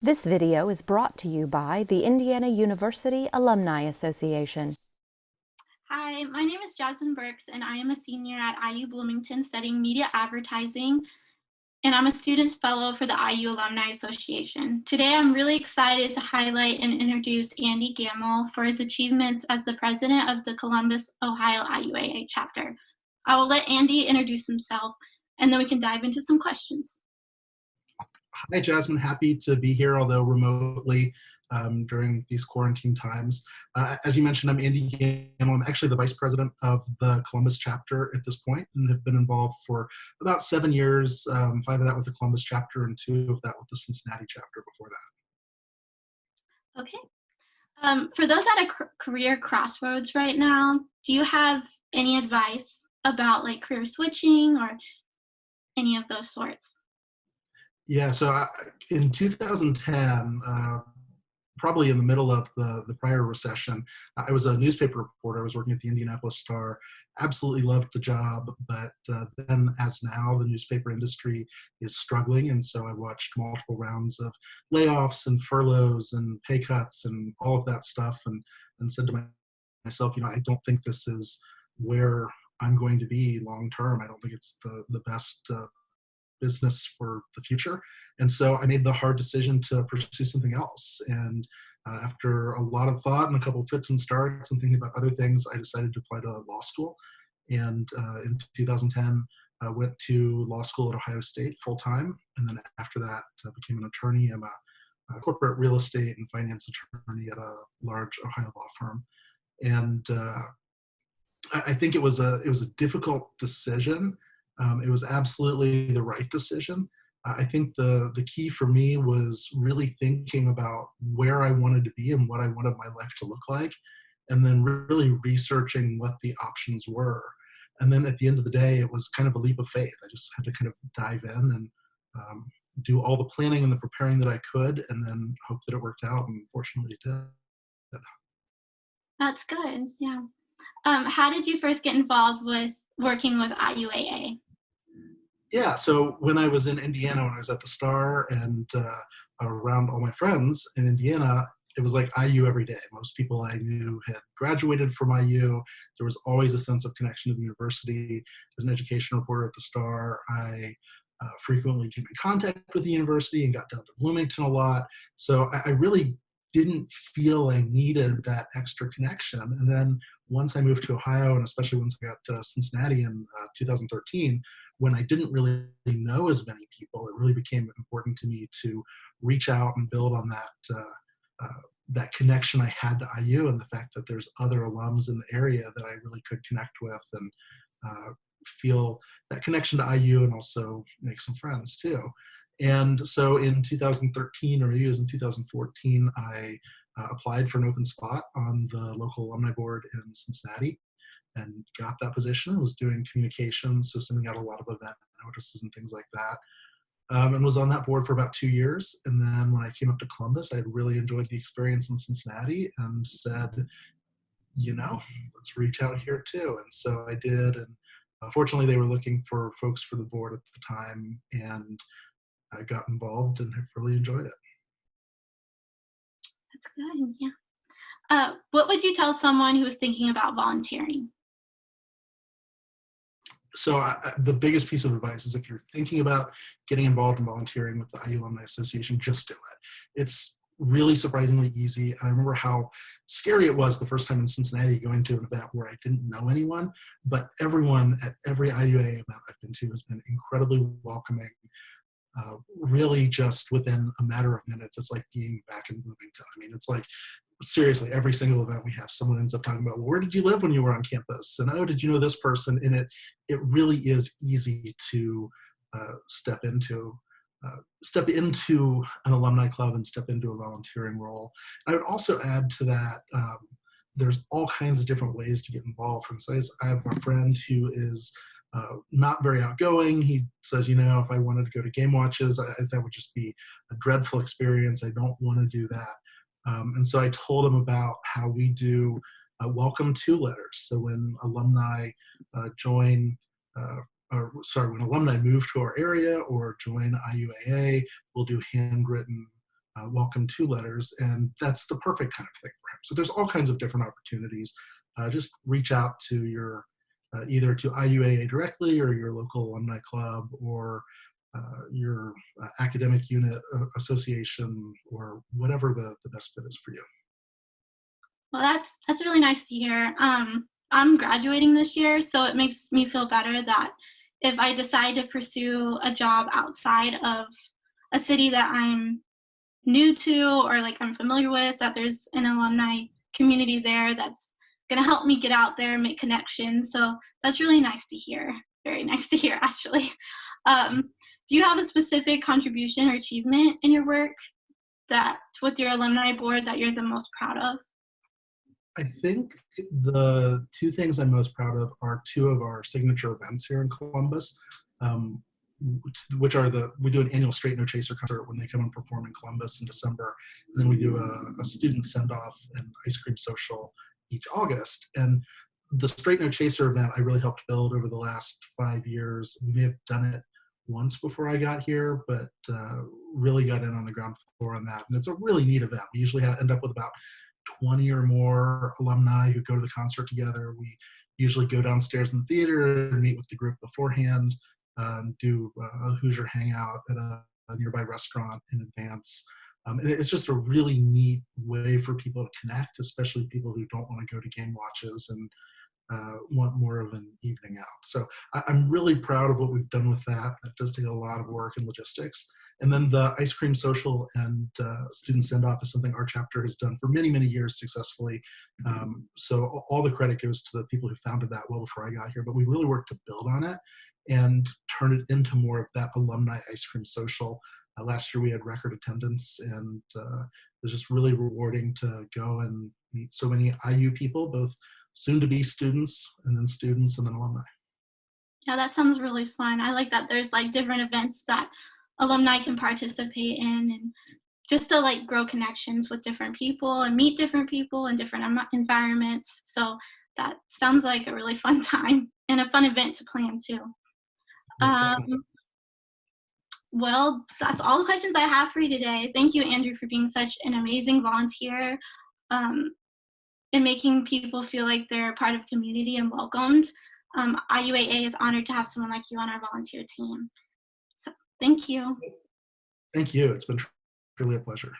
This video is brought to you by the Indiana University Alumni Association. Hi, my name is Jasmine Burks, and I am a senior at IU Bloomington studying media advertising, and I'm a Students Fellow for the IU Alumni Association. Today, I'm really excited to highlight and introduce Andy Gammill for his achievements as the president of the Columbus, Ohio IUAA chapter. I will let Andy introduce himself, and then we can dive into some questions. Hi, Jasmine. Happy to be here, although remotely during these quarantine times. As you mentioned, I'm Andy Gammill. I'm actually the vice president of the Columbus chapter at this point and have been involved for about 7 years, 5 of that with the Columbus chapter and 2 of that with the Cincinnati chapter before that. Okay. For those at a career crossroads right now, do you have any advice about like career switching or any of those sorts? Yeah, so in 2010, probably in the middle of the prior recession, I was a newspaper reporter. I was working at the Indianapolis Star. Absolutely loved the job, but then, as now, the newspaper industry is struggling, and so I watched multiple rounds of layoffs and furloughs and pay cuts and all of that stuff, and said to myself, I don't think this is where I'm going to be long term. I don't think it's the best business for the future. And so I made the hard decision to pursue something else. And after a lot of thought and a couple of fits and starts and thinking about other things, I decided to apply to law school. And in 2010, I went to law school at Ohio State full time. And then after that, became an attorney. I'm a corporate real estate and finance attorney at a large Ohio law firm. And I think it was a difficult decision. It was absolutely the right decision. I think the key for me was really thinking about where I wanted to be and what I wanted my life to look like, and then really researching what the options were. And then at the end of the day, it was kind of a leap of faith. I just had to kind of dive in and do all the planning and the preparing that I could, and then hope that it worked out. And fortunately, it did. That's good. Yeah. How did you first get involved with working with IUAA? Yeah, so when I was in Indiana, when I was at the Star and around all my friends in Indiana, it was like IU every day. Most people I knew had graduated from IU. There was always a sense of connection to the university. As an education reporter at the Star, I frequently came in contact with the university and got down to Bloomington a lot. So I really didn't feel I needed that extra connection. And then once I moved to Ohio, and especially once I got to Cincinnati in 2013, when I didn't really know as many people, it really became important to me to reach out and build on that connection I had to IU and the fact that there's other alums in the area that I really could connect with and feel that connection to IU and also make some friends too. And so in 2013, or maybe it was in 2014, I applied for an open spot on the local alumni board in Cincinnati and got that position. Was doing communications, so sending out a lot of event notices and things like that. And was on that board for about 2 years. And then when I came up to Columbus, I had really enjoyed the experience in Cincinnati and said, let's reach out here too. And so I did. And fortunately, they were looking for folks for the board at the time. And I got involved and have really enjoyed it. That's good. Yeah. What would you tell someone who is thinking about volunteering? So the biggest piece of advice is if you're thinking about getting involved in volunteering with the IU Alumni Association, just do it. It's really surprisingly easy. And I remember how scary it was the first time in Cincinnati going to an event where I didn't know anyone, but everyone at every IUA event I've been to has been incredibly welcoming. Really just within a matter of minutes, it's like being back in Bloomington. I mean, it's like, seriously, every single event we have, someone ends up talking about, well, where did you live when you were on campus? And, oh, did you know this person? And it really is easy to step into an alumni club and step into a volunteering role. I would also add to that, there's all kinds of different ways to get involved. For instance, I have a friend who is not very outgoing. He says, if I wanted to go to game watches, that would just be a dreadful experience. I don't want to do that. And so I told him about how we do welcome to letters. So when alumni when alumni move to our area or join IUAA, we'll do handwritten welcome to letters, and that's the perfect kind of thing for him. So there's all kinds of different opportunities. Just reach out to your either to IUAA directly or your local alumni club or your academic unit association or whatever the best fit is for you. Well, that's really nice to hear. I'm graduating this year, so it makes me feel better that if I decide to pursue a job outside of a city that I'm new to or like I'm familiar with, that there's an alumni community there that's going to help me get out there and make connections. So that's really nice to hear. Very nice to hear, actually. Do you have a specific contribution or achievement in your work that with your alumni board that you're the most proud of? I think the two things I'm most proud of are two of our signature events here in Columbus, which are we do an annual Straight No Chaser concert when they come and perform in Columbus in December. And then we do a student send-off and ice cream social each August. And the Straight No Chaser event I really helped build over the last 5 years. We may have done it once before I got here, but really got in on the ground floor on that. And it's a really neat event. We usually end up with about 20 or more alumni who go to the concert together. We usually go downstairs in the theater and meet with the group beforehand, do a Hoosier hangout at a nearby restaurant in advance. And it's just a really neat way for people to connect, especially people who don't want to go to game watches and want more of an evening out. So I'm really proud of what we've done with that. It does take a lot of work and logistics. And then the ice cream social and student send-off is something our chapter has done for many, many years successfully. So all the credit goes to the people who founded that well before I got here, but we really worked to build on it and turn it into more of that alumni ice cream social. Last year we had record attendance, and it was just really rewarding to go and meet so many IU people, both soon-to-be students and then alumni. Yeah, that sounds really fun. I like that there's like different events that alumni can participate in, and just to like grow connections with different people and meet different people in different environments. So that sounds like a really fun time and a fun event to plan too. Well, that's all the questions I have for you today. Thank you, Andrew, for being such an amazing volunteer and making people feel like they're part of community and welcomed. IUAA is honored to have someone like you on our volunteer team. So thank you. Thank you. It's been truly a pleasure.